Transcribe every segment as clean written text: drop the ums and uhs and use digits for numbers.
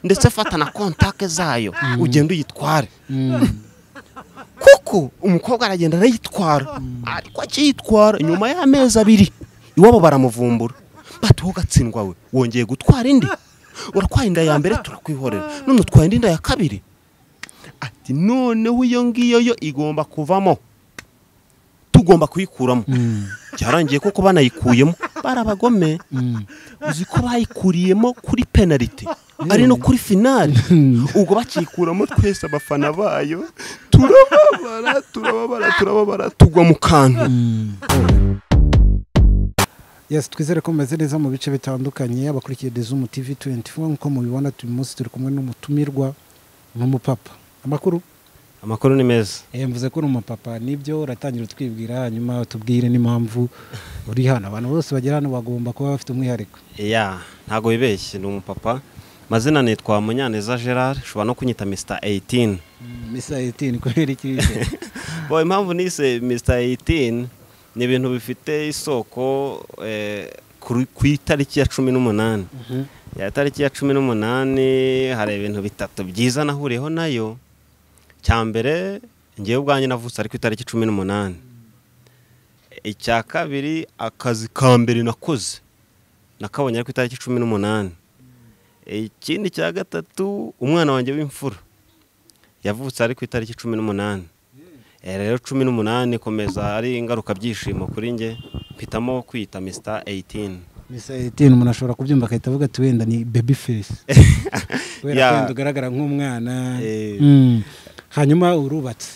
ndetse fata na kontake zayo ugenda uyitware kuko umukobwa aragenda arayitwara ariko akiyitwara nyuma y'amezi 2 iwabo baramuvumbura bati ugatsindwa we wongeye gutwara indi urakwaye inda ya mbere turakwihorera none utwaye inda ya kabiri ati noneho iyo ngiyo yo igomba kuvamo tugomba kuyikuramo cyarangiye koko banayikuyemo barabagome uzi ko bayikuriyemo kuri penalty ari no kuri finale ubwo bakikuramo twese abafana bayo turababara tugwa mu kantu. Yes, twizere ko meze neza mu bice bitandukanye abakurikiye Dezumu TV 24 nko mubibona turi munsi turi kumwe n'umutumirwa n'umupapa. Amakuru ni meza. Mvuze ko n'umupapa nibyo uratangira twibwira hanyuma tubwire n'impamvu uri hano abantu bose bagera hano bagomba kuba bafite umwihariko. Ntago bibeshye ni umupapa. Mazina nitwa Munyaneza Gerard, shobora no kunyita Mr 18. Mr 18 kweri iki? Boy impamvu nise Mr 18 ni ibintu bifite isoko ku itariki ya 18. Ya tariki ya 18 hari ibintu bitatu byiza nahuriyeho nayo. Cyambere ngiye ubwanye navutse ari ku itariki 18. Icya kabiri akazi ka mbere nakoze nakabonye ari ku itariki 18. Ikindi cya gatatu umwana wanjye w'imfura yavutse ari ku itariki 18. Rero 18 komeza ari ingaruka byishimo kuri nge mpitamo kwita Mr 18. Mr 18 umuntu ashobora kubyumva akahita avuga ati wenda ni baby face. Wera ugaragara nk'umwana. Hanyuma urubatse.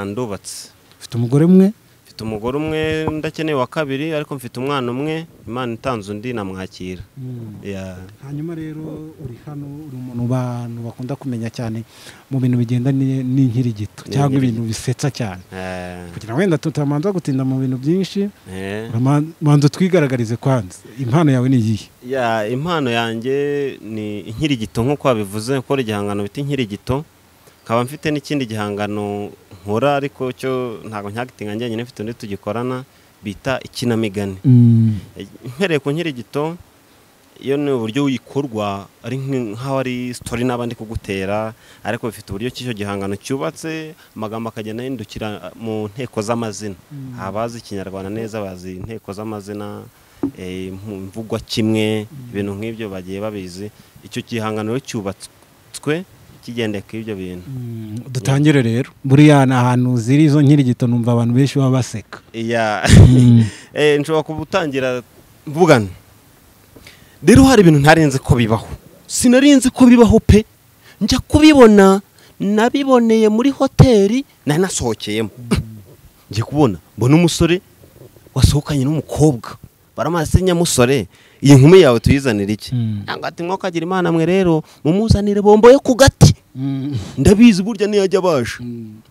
Ndubatse. Ufite umugore umwe? Mfite umugore umwe ndakeneye wa kabiri ariko mfite umwana umwe Imana itanze undi namwakira. Hanyuma rero uri hano uri umuntu abantu bakunda kumenya cyane mu bintu bigenda n'inkirigito cyangwa ibintu bisetsa cyane. Kugira wenda tutamanza gutinda mu bintu byinshi. Manzo twigaragarize kwanza. Impano yawe ni yihe? Impano yanjye ni inkirigito nkuko wabivuze ko igihangano bita inkirigito. Kaba mfite n'ikindi gihangano nkora ariko cyo ntago nyagitinga njye mfite undi tugikorana bita ikinamigani. Mpereye ku nkirigito iyo ni uburyo uyikorwa ari nkaho ari story nabandi kugutera ariko bifite uburyo cy'icyo gihangano cyubatse amagambo akagenda yindukira mu nteko z'amazina. Abazi Kinyarwanda neza bazi inteko z'amazina mvugwa kimwe ibintu nk'ibyo bagiye babizi. Icyo gihangano cyubatswe kigendeka ibyo bintu. Dutangire rero buriya ahantu ziri izo nkirigito numva abantu benshi baba baseka. Nshobora kubutangira mvugana rero hari ibintu ntarenze ko bibaho sinarinze ko bibaho pe njya kubibona nabiboneye muri hoteli nari nasohokeyemo ngiye kubona mbona umusore wasohokanye n'umukobwa baramaze nyamusore iyi nkumi yawe tuyizanira iki ati mwoko agira Imana mwe rero mumuzanire bombo yo ku gati ndabizi burya niyajya baje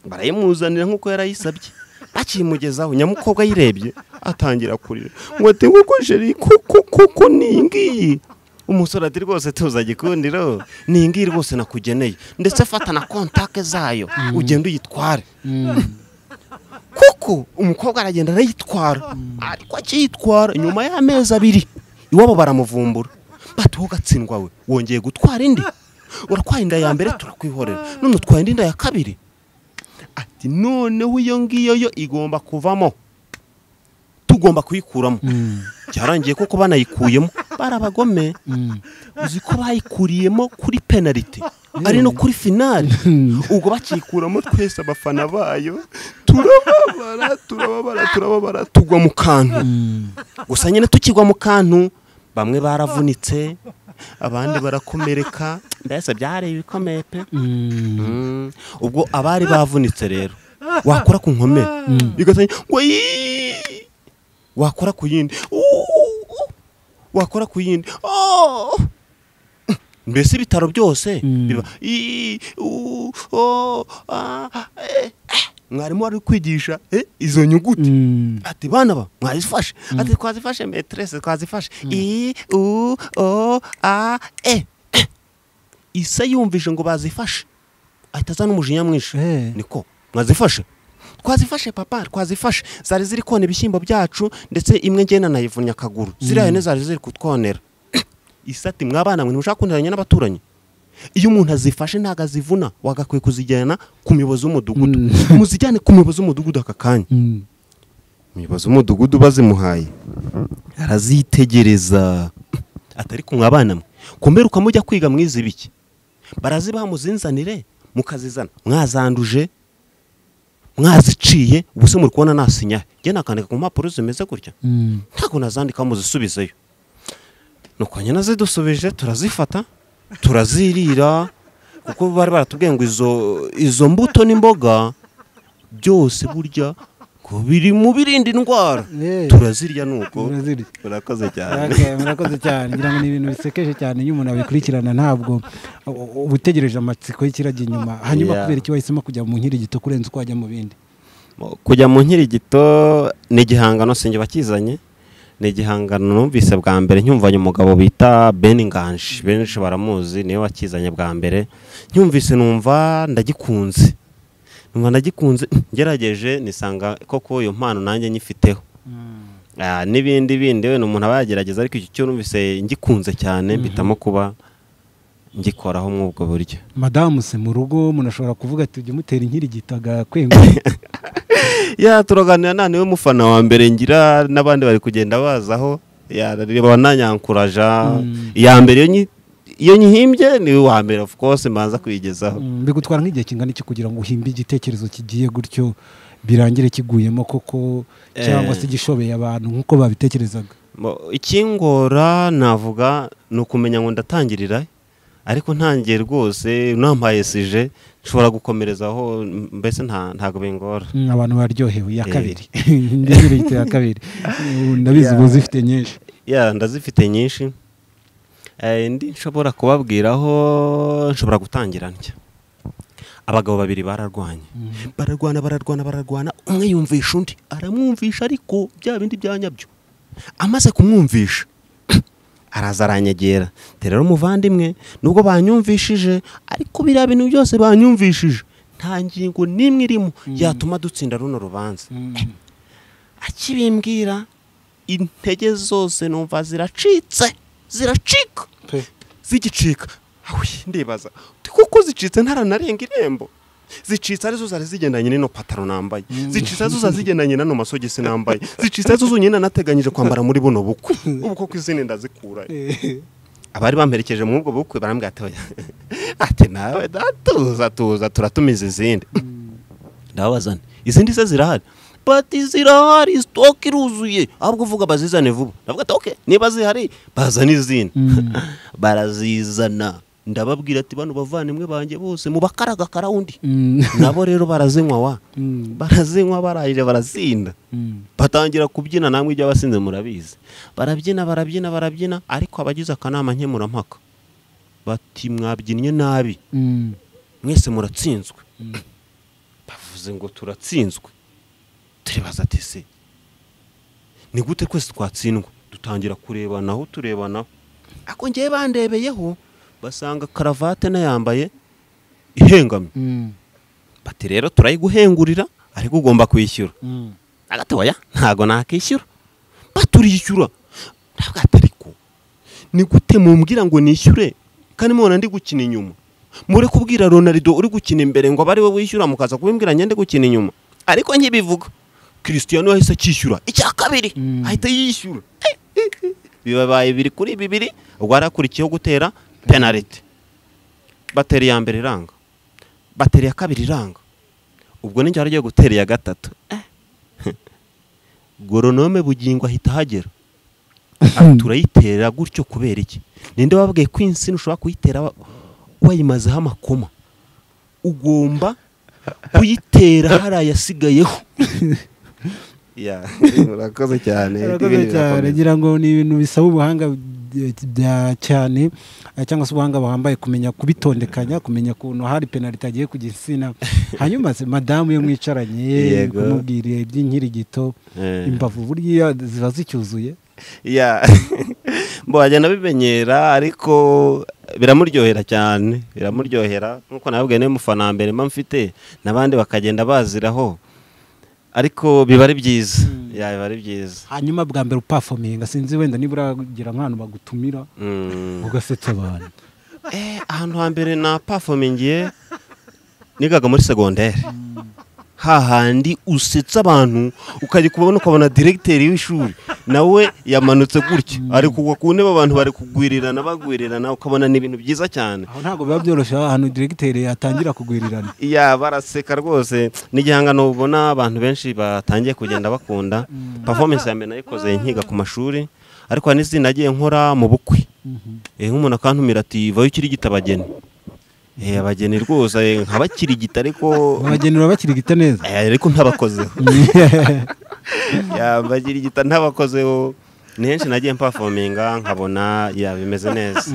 barayimuzanira nkuko yarayisabye bakimugezaho nyamukobwa yirebye atangira kurira ngo ati nguko jeri kuko ningiyi umusore ati rwose tuza gikundiro ningiyi rwose nakugeneye ndetse fata na kontake zayo ugenda uyitware kuko umukobwa aragenda arayitwara ariko akiyitwara nyuma y'amezi 2 iwabo baramuvumbura bati ugatsindwa we wongeye gutwara indi urakwaye inda ya mbere turakwihorera none utwaye inda ya kabiri ati noneho iyo ngiyo yo igomba kuvamo tugomba kuyikuramo cyarangiye koko banayikuyemo barabagome uzi ko bayikuriyemo kuri penalty ari no kuri finale ubwo bakikuramo twese abafana bayo turababara tugwa mu kantu gusa nyine tukigwa mu kantu bamwe baravunitse abandi barakomereka ndetse byari ibikomeye pe. Ubwo abari bavunitse rero wakora ku nkome bigatanya wakora ku yindi wakora ku yindi mbese ibitaro byose biba mwarimu ari kwigisha izo nyuguti ati bana ba mwazifashe ati twazifashe maîtresse twazifashe isa yumvise ngo bazifashe ahita n'umujinya mwinshi niko mwazifashe twazifashe papa twazifashe zari ziri kone ibishyimbo byacu ndetse imwe ngena nayivunya akaguru ziriya ne zari ziri kutwonera isati mwabana mwe ntushaka kunteranya n'abaturanyi iyo umuntu azifashe ntago azivuna wagakwiye kuzijyana ku muyobozi w'umudugudu muzijyane ku muyobozi w'umudugudu aka kanya umuyobozi w'umudugudu bazimuhaye arazitegereza atari kumwe abana mwe kumbera ukamujya kwiga mwize biki barazibaha muzinzanire mukazizana mwazanduje mwaziciye ubuse muri kubona nasinya njye nakandika ku mpapuro zimeze gutya ntago nazandika muzisubizeyo nuko nyine zidusubije turazifata turazirira kuko bari baratubwiye ngo izo mbuto n'imboga byose burya ko biri mu birinda indwara turazirya nuko murakoze cyane murakoze cyane ngira ngo ni ibintu bisekeje cyane iyo umuntu abikurikirana ntabwo ubutegereje amatsiko y'ikiragi inyuma hanyuma kubera iki wahisemo kujya mu nkirigito kurenza uko wajya mu bindi kujya mu nkirigito ni igihangano sinjye bakizanye ni igihangano numvise bwa mbere nyumvanye umugabo bita Ben Nganji benshi baramuzi niwe wakizanye bwa mbere nyumvise numva ndagikunze ngerageje nisanga koko iyo mpano nanjye nyifiteho n'ibindi we umuntu aba yagerageza ariko icyo cyo numvise ngikunze cyane mpitamo kuba ngikoraho mw'ubwo buryo madamu se mu rugo umuntu ashobora kuvuga ati ujye mutera inkirigito agakwenga turaganira naniwe mufana wa mbere ngira n'abandi bari kugenda bazaho bananyankuraja iya mbere iyo nyihimbye niwe wa mbere of course mbanza kuyigezaho bigutwara nk'igihe kingana iki kugira ngo uhimbe igitekerezo kigiye gutyo birangire kiguyemo koko cyangwa se gishobeye abantu nk'uko babitekerezaga ikingora navuga ni ukumenya ngo ndatangirira ariko ntangiye rwose nampaye sije nshobora gukomerezaho mbese ntago bingora abantu baryohewe ya kabiri ndizirite ya kabiri ndabizi ubu zifite nyinshi ndazifite nyinshi ndi nshobora kubabwiraho nshobora gutangira ntya abagabo babiri bararwana umwe yumvisha undi aramwumvisha ariko bya bindi byanyabyo amaze kumwumvisha araza aranyegera rero umuvandimwe nubwo banyumvishije ariko biriya bintu byose banyumvishije nta ngingo n'imwe irimo yatuma dutsinda runo rubanza akibimbwira intege zose numva ziracika zigicika ndibaza kuko zicitse ntaranarenga irembo zicitse arizo zari zigendanye n'ino pataro nambaye zicitse arizo zari zigendanye n'ano masogisi nambaye zicitse arizo zonyine nateganyije kwambara muri buno bukwe ubu koko izindi ndazikura abari bamperekeje mu ubwo bukwe barambwira ati nawe tuza turatumiza izindi ndabazana izindi se zirahari bati zirahari stock iruzuye ahubwo uvuga bazizane vuba ndavuga ati okay niba zihari bazana izindi barazizana ndababwira ati bano bavandimwe banjye bose mu bakaraga karawundi nabo rero barazinywa barazinywa barayije barazinda batangira kubyina namwe ibyo abasinze murabizi barabyina ariko abagize akanama nkemurampaka bati mwabyinnye nabi mwese muratsinzwe bavuze ngo turatsinzwe turibaza ati se ni gute twese twatsindwa dutangira turebanaho ako ngiye bandebeyeho basanga karavate nayambaye ihengamye bati rero turayiguhengurira ariko ugomba kwishyura agatoya ntago nakishyura baturiyishyura ntabwo atariko ni gute mumbwira ngo nishyure kandi mubona ndi gukina inyuma mure kubwira Ronaldo uri gukina imbere ngo abari we wishyura mukaza kubimbwira nyende gukina inyuma ariko nkibivuga Cristiano yahise akishyura icya kabiri ahita yishyura bibabaye biri kuri bibiri ubwo arakurikiyeho gutera penalty bateri ya mbere iranga bateri ya kabiri iranga ubwo ninjye aragiye gutera ya gatatu goronome bugingo ahita hagera turayitera gutyo kubera iki ninde wabwiye ko insina ushobora kuyitera wayimazeho amakoma ugomba kuyitera hariya yasigayeho murakoze cyane ngira ngo ni ibintu bisaba ubuhanga cyane cyangwa se ubuhanga buhambaye kumenya kubitondekanya kumenya ukuntu hari penalty agiye kujya insina hanyuma se madamu yo mwicaranye kumubwira iby'inkirigito imbavu burya ziba zicyuzuye mbajya bimenyera ariko biramuryohera cyane biramuryohera nkuko nababwiye ne mufana mbere mfite nabandi bakagenda baziraho ariko biba ari byiza biba ari byiza hanyuma bwa mbere uperforminga sinzi wenda nibura uragira nk'ahantu bagutumira ugasetsa abantu ahantu hambere na performingiye nigaga muri secondaire hahandi usetsa abantu ukajya kubona ukabona directeur w'ishuri nawe yamanutse gutyo ari kugwa ku ntebe abantu bari kugwirirana bagwirirana ukabona ni ibintu byiza cyane aho ntago biba byoroshye ahantu directeur yatangira kugwirirana baraseka rwose n'igihangano ubona abantu benshi batangiye kugenda bakunda performance ya mbere nayikoze nkiga ku mashuri ariko n'izindi nagiye nkora mu bukwe nk'umuntu akantumira ati vayo kirigita abageni abageni rwose nkabakirigita ariko abageni bakirigita neza ariko ntabakozeho bagirigita ntabakozeho ni henshi nagiye performinga nkabona bimeze neza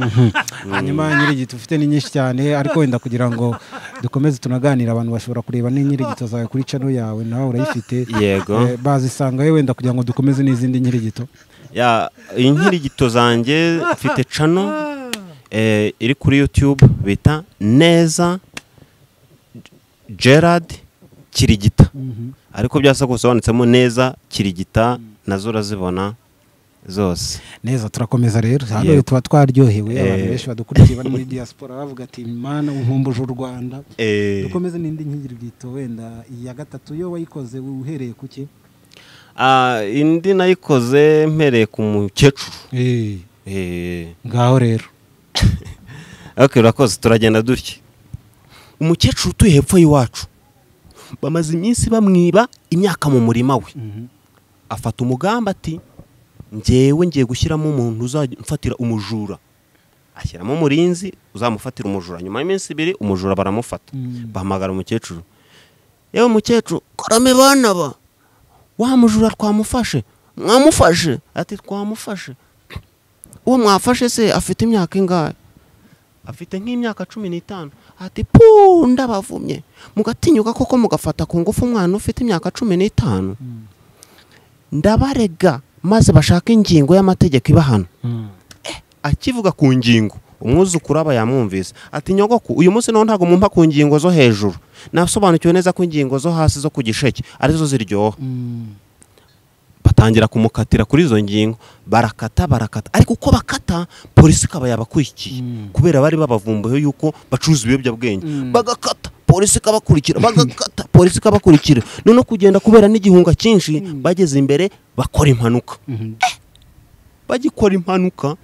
hanyuma nyirigito ufite ni nyinshi cyane ariko wenda kugira ngo dukomeze tunaganira abantu bashobora kureba n'inyirigito zawe kuri channel yawe nawe urayifite yego bazisanga wenda kugira ngo dukomeze n'izindi nyirigito inyirigito zanjye mfite channel iri kuri YouTube bita Neza Gerard Kirigita ariko byasa gusobanitsemo Neza Kirigita nazo urazibona zose neza. Turakomeza rero hano tuba twaryohewe abantu benshi badukurikiye bari muri diaspora bavuga ati mana unkumbuje u Rwanda. Dukomeze n'indi nyirigito wenda iya gatatu yo wayikoze uhereye kuki? Indi nayikoze mpereye ku mukecuru. Ngaho rero urakoze turagenda dutya. Umukecuru utuye hepfo y'iwacu bamaze iminsi bamwiba imyaka mu murima we. Afata umugamba ati njyewe ngiye gushyiramo umuntu uzamfatira umujura. Ashyiramo umurinzi uzamufatira umujura. Nyuma y'iminsi 2 umujura baramufata. Bahamagara umukecuru. Yewe umukecuru korame bana ba wa mujura twamufashe. Mwamufashe? Ati twamufashe. Uwo mwafashe se afite imyaka ingahe? Afite nk'imyaka 15. Ati pu ndabavumye mugatinyuka koko mugafata ku ngufu umwana ufite imyaka 15. Ndabarega maze bashaka ingingo y'amategeko ibahana. Akivuga ku ngingo umwuzukuru aba yamwumvise. Ati nyogoko uyu munsi no ntago mumpa ku ngingo zo hejuru. Nasobanukiwe neza ko ingingo zo hasi zo ku gisheke arizo ziryoha. Batangira kumukatira kuri izo ngingo barakata ariko uko bakata polisi kaba yabakwikiye kubera bari babavumbuye yuko bacuruza ibiyobyabwenge. Bagakata polisi kabakurikira bagakata polisi kabakurikira none kugenda kubera n'igihunga cyinshi bageze imbere bakora impanuka. Bagikora impanuka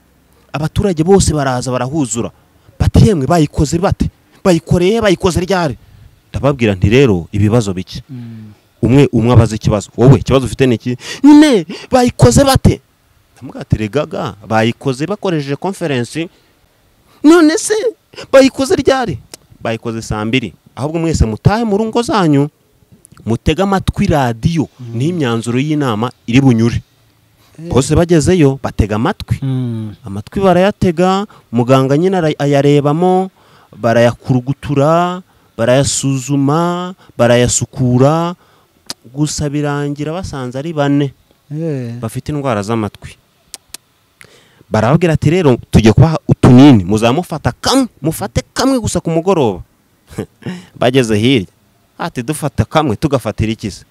abaturage bose baraza barahuzura bati yemwe bayikoze bate bayikoze ryari? Ndababwira nti rero ibibazo bike. Umwe abaza ikibazo wowe ikibazo ufite niki? Nyine bayikoze bate? Ndamugati gaga bayikoze bakoresheje conference. None se bayikoze ryari? Bayikoze saa 2. Ahubwo mwese mutahe mu rungo zanyu mutega amatwi radio n'imyanzuro y'inama iri bunyure. Bose bagezeyo batega amatwi. Amatwi barayatega muganga nyine ayarebamo barayakurugutura barayasuzuma barayasukura gusa birangira basanze ari 4 bafite indwara z'amatwi. Barababwira ati rero tujye kwa utunini muzamufata mufate kamwe gusa ku mugoroba. Bageze hirya ati dufata kamwe tugafatira ikise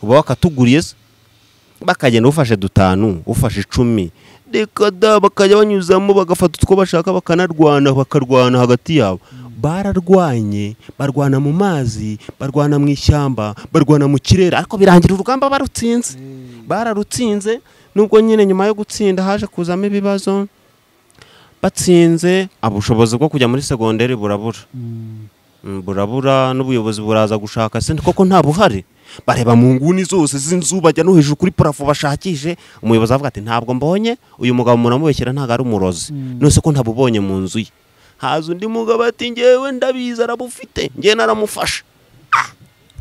uba wakatuguriye bakagenda ufashe 5 ufashe 10 dekada bakajya banyuzamo bagafata utwo bashaka bakarwana hagati yabo. Bararwanye barwana mu mazi barwana mu ishyamba barwana mu kirere ariko birangira urugamba barutsinze. Bararutsinze nubwo nyine nyuma yo gutsinda haje kuzamo ibibazo. Batsinze abushobozi bwo kujya muri secondaire burabura n'ubuyobozi buraza gushaka se koko nta buhari. Bareba mu nguni zose z'inzu bajya no hejuru kuri parafo bashakije. Umuyobozi avuga ati ntabwo mbonye uyu mugabo munamubeshyira ntago ari umurozi nose ko ntabubonye mu nzu ye. Haza undi mugabo ati ngewe ndabiza arabufite ngiye naramufasha.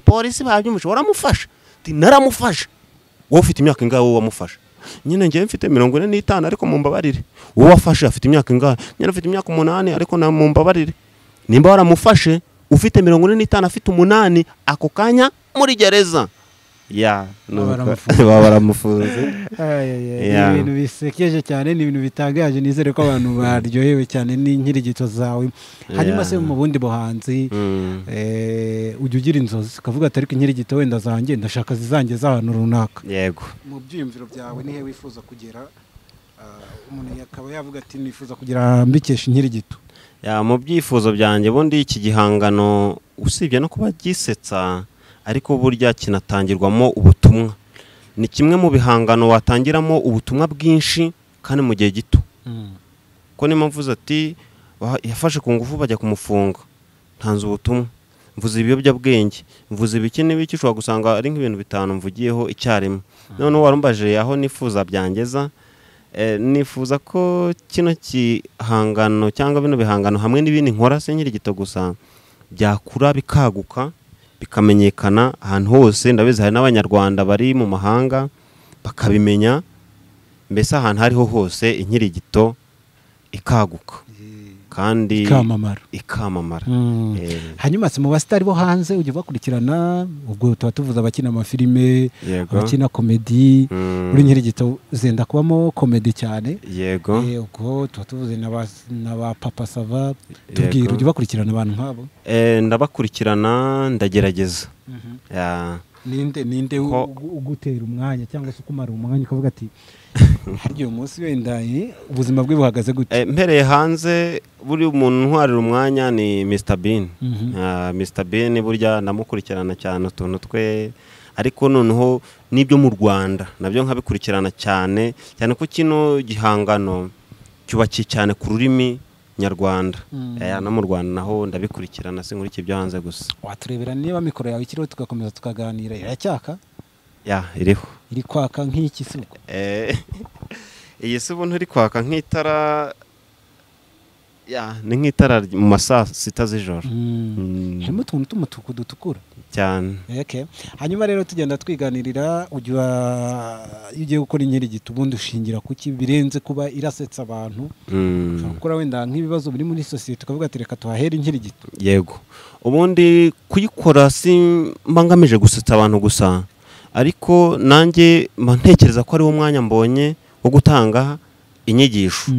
Polisi babyumvisha waramufasha? Ati naramufasha. Wowe ufite imyaka ingahe wowe wamufasha? Nyine ngiye mfite 45 ariko mumbabarire. Wowe wafashe afite imyaka ingahe? Nyine afite imyaka 8 ariko na mumbabarire. Nimba waramufashe ufite 45 afite 8 ako kanya muri gereza. Baramufunze. Ibintu bisekeje cyane ni ibintu bitangaje nizere ko abantu baryohewe cyane n'inkirigito zawe. Hanyuma se mu bundi buhanzi ujya ugira inzozi ukavuga ati ariko inkirigito wenda zanjye ndashaka zizange z'ahantu runaka. Yego. Mu byiyumviro byawe nihe wifuza kugera? Umuntu yakaba yavuga ati nifuza kugira mbikesha inkirigito. mu byifuzo byanjye bundi iki gihangano usibye no kuba gisetsa ariko burya kinatangirwamo ubutumwa. Ni kimwe mu bihangano watangiramo ubutumwa bwinshi kandi mu gihe gito. Ko ni mpamvu ati yafashe ku ngufu bajya kumufunga, ntanze ubutumwa, mvuze ibiyobyabwenge, mvuze ibiki n'ibiki, ushobora gusanga ari nk'ibintu bitanu mvugiyeho icyarimwe. None warumbaje aho nifuza byangeza, nifuza ko kino gihangano cyangwa bino bihangano hamwe n'ibindi nkora se nkiri gito gusa byakura bikaguka bikamenyekana ahantu hose. Ndabizi hari n'abanyarwanda bari mu mahanga bakabimenya, mbese ahantu hariho hose inkiri gito ikaguka kandi ikamamara. Hanyuma se mu basitari bo hanze ujye bakurikirana, ubwo tuba tuvuze abakina amafilime, abakina komedi, muri nkiri gito zenda kubamo komedi cyane. Yego. Ubwo tuba tuvuze na ba Papa Sava, tubwira ujye bakurikirana abantu nk'abo. Ndabakurikirana, ndagerageza. Ninde ugutera umwanya cyangwa se ukumara umwanya ukavuga ati haryo umunsi wenda ubuzima bwe buhagaze gute? Mpereye hanze buri umuntu ntwarira umwanya ni Mr Bean. Mr Bean burya namukurikirana cyane utuntu twe, ariko noneho nibyo mu Rwanda nabyo nkabikurikirana cyane ko kino gihangano cyubakiye cyane ku rurimi nyarwanda. No mu Rwanda naho ndabikurikirana, sinkurikije ibyo hanze gusa. Waturebera niba mikoro yawe ikiriho tugakomeza tukaganira? Iracyaka? Iriho. Iri kwaka nk'iki se? Iyi se ubu ntiri kwaka nk'itara, ni nk'itara mu masaa 6 z'ijoro. Harimo utuntu tumutuku dutukura cyane. Hanyuma rero tugenda twiganirira, ugiye gukora inkiri gito ubundi ushingira kuki birenze kuba irasetsa abantu? Gukora wenda nk'ibibazo biri muri society ukavuga ati reka tuhahere inkiri gito. Yego, ubundi kuyikora si mbangamije gusetsa abantu gusa, ariko nanjye ntekereza ko ari wo mwanya mbonye wo gutanga inyigisho.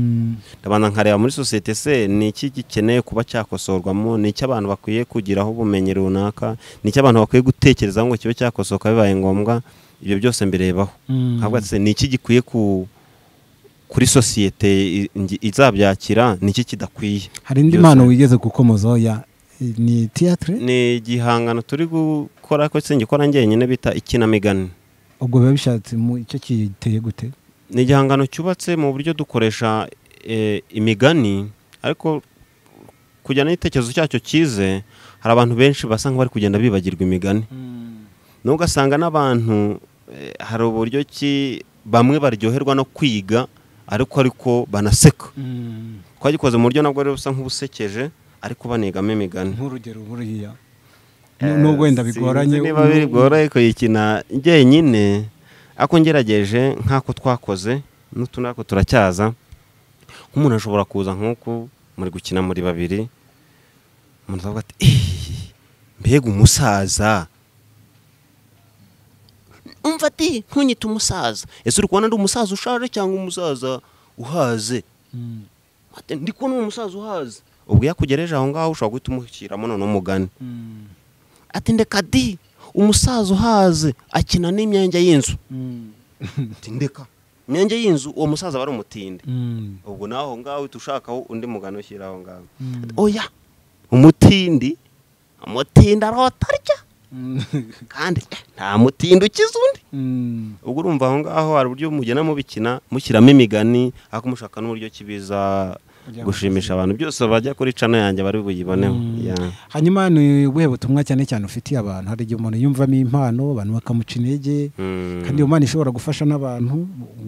Ndabanza nkareba muri society se ni iki gikeneye kuba cyakosorwamo, ni iki abantu bakwiye kugiraho ubumenyi runaka, ni iki abantu bakwiye gutekereza ngo kibe cyakosoka bibaye ngombwa. Ibyo byose mbirebaho ahubwo se ni iki gikwiye kuri society izabyakira, ni iki kidakwiye. Hari indi mpano wigeze gukomozaho ni theatre? Ni igihangano turi gukora ko singikora njyenyine bita ikinamigani. Ubwo biba bishatse mu icyo kiteye gute? Ni igihangano cyubatse mu buryo dukoresha imigani, ariko kujyana n'igitekerezo cyacyo kize, hari abantu benshi basa nk'abari kugenda bibagirwa imigani. N'ugasanga n'abantu hari uburyo ki bamwe baryoherwa no kwiga ariko banaseka. Twagikoze mu buryo nabwo rero busa nk'ubusekeje ariko banigamo imigani. Nk'urugero buriya nubwo wenda bigoranye, niba bigoranye kuyikina njyenyine, ako ngerageje nk'ako twakoze n'utundi ako turacyaza. Nk'umuntu ashobora kuza nk'uko muri gukina muri babiri, umuntu avuga ati mbega umusaza, umva ati ntunyite umusaza, ese uri kubona ndi umusaza ushaje cyangwa umusaza uhaze? Ndi kubona umusaza uhaze. Ubwo yakugereje aho ngaho ushobora guhita umushyiramo none umugani. Ati ndeka di umusaza uhaze akina n'imyenge y'inzu. Ati ndeka imyenge y'inzu, uwo musaza bari umutinde. Ubwo naho ngaho uhita ushakaho undi mugani ushyira aho ngaho. Oya, umutindi arotarya kandi nta mutindi ukiza undi. Ubwo urumva aho ngaho hari uburyo mugena mubikina mushyiramo imigani, ariko mushaka n'uburyo kibiza gushimisha abantu. Byose bajya kuri channel yanjye bari buyiboneho. Hanyuma ni ubuhe butumwa cyane ufitiye abantu? Hari igihe umuntu yumvamo impano abantu bakamuca intege, kandi iyo mpano ishobora gufasha n'abantu,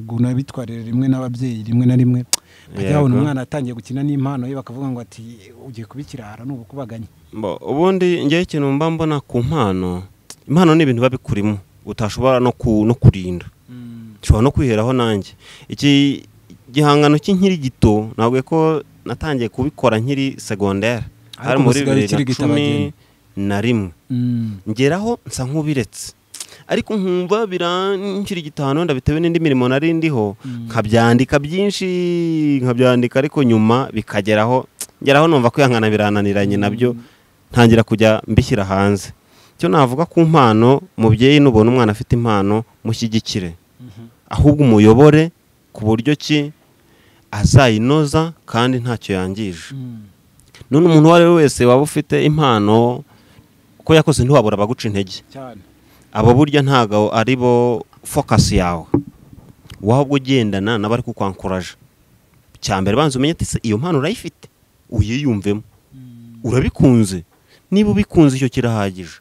unabitwarira rimwe n'ababyeyi rimwe na rimwe babona umwana atangiye gukina n'impano ye bakavuga ngo ati ugiye kubikirara n'ubukubaganye. Ubundi ngiye ikintu mba mbona ku mpano, impano ni ibintu babikurimo utashobora no kurinda. Ushobora no kwiheraho nanjye. Iki gihangano cy'inkiri gito nabwo ko natangiye kubikora nkiri secondaire, hari muri 2011 ngeraho nsa nk'ubiretse, ariko nkumva birankiri gitano ndabitewe n'indi mirimo nari ndiho, nkabyandika byinshi ariko nyuma bikageraho ngeraho numva ko yankana birananiranye nabyo, ntangira kujya mbishyira hanze. Cyo navuga ku mpano, mubyeyi nubona umwana afite impano mushyigikire, ahubwo umuyobore ku buryo ki azayinoza kandi ntacyo yangije. none umuntu wari wese waba ufite impano ko yakoze ntiwabura baguca intege cyane abo burya ntago ari bo focus yawe wahubwo ugendana nabari kukwankuraje cyambere banze umenye ati iyo mpano urayifite uyiyumvemo urabikunze niba ubikunze icyo kirahagije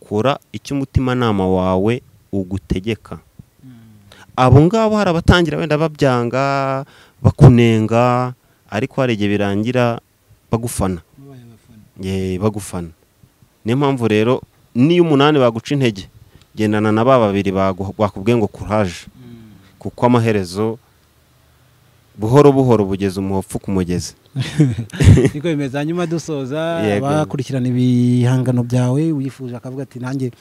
kora icyo umutima nama wawe ugutegeka abo ngabo hari abatangira wenda babyanga bakunenga ariko harege birangira bagufana bagufana niyo mpamvu rero niyo 8 baguca intege gendana na babiri bakubwiye ngo courage kuko amaherezo buhoro buhoro bugeze umuhopfu kumugeze niko bimeze hanyuma dusoza bakurikirana ibihangano byawe uyifuje akavuga ati nanjye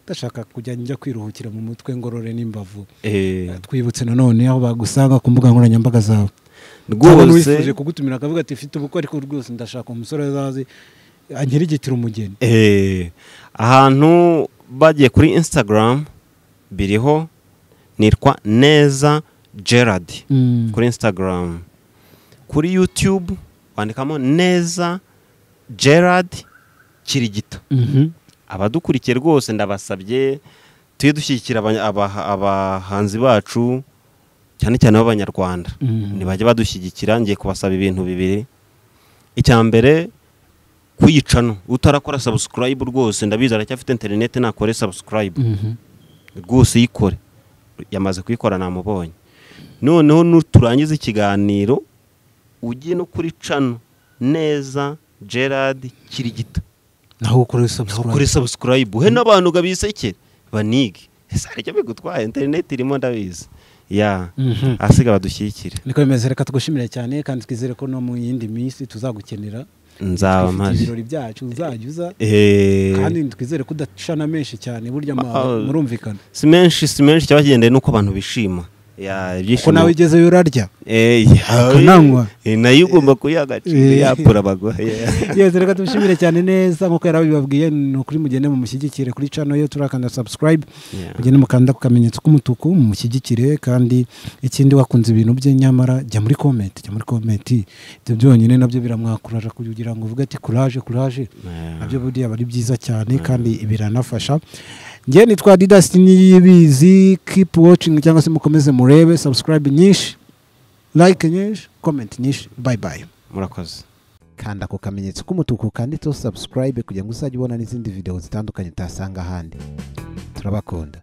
ndashaka kujya njya kwiruhukira mu mutwe ngorore n'imbavu twibutse nanone aho bagusanga ku mbuga nkoranyambaga zawe rwose wifuje kugutumira akavuga ati mfite ubukwe ariko rwose ndashaka umusore azazi anyirigitira umugeni ahantu bagiye kuri Instagram biriho nitwa Neza Gerard kuri Instagram kuri YouTube wandikamo Neza Gerard Kirigita abadukurikiye rwose ndabasabye tuye dushyikira abahanzi bacu cyane cyane b'abanyarwanda nibajye badushyigikira ngiye kubasaba ibintu bibiri icyambere kuyicano utarakora subscribe rwose ndabiza aracyafite internet nakore subscribe rwose yikore yamaze kuyikora namubonye noneho nuturangiza ikiganiro ugiye no kuri cano Neza Gerard Kirigita naho ukore subscribe he n'abantu gabiseke banige ese aricyo bigutwaye internet irimo ndabizi asiga badushyikire niko bimeze reka tugushimire cyane kandi twizere ko no mu yindi minsi tuzagukenera nzaba maze ibirori byacu uzajya kandi twizere ko udacana menshi cyane burya murumvikana si menshi cyabagendeye nuko abantu bishima ko nawe igeze urarya kunanywa nayo ugomba kuyagacira yapura bagwa yeze reka tushimire cyane Neza nkuko yarabibabwiye no kuri mugende mu mushyigikire kuri channel yo turakanda subscribe mugende mukanda kukamenyetso k'umutuku mu mushyigikire kandi ikindi wakunze ibintu bye nyamara jya muri comment ibyo byonyine nabyo biramwakuraje kugira ngo uvuge ati courage nabyo burya bari byiza cyane kandi biranafasha ngiye nitwa Didas niyibizi keep watching cyangwa se mukomeze murebe subscribe nyinshi like nyinshi comment nyinshi bye murakoze kanda ko kamenyetso k'umutuku kandi to subscribe kugira ngo uzajye ubona n'izindi video zitandukanye utasanga ahandi turabakunda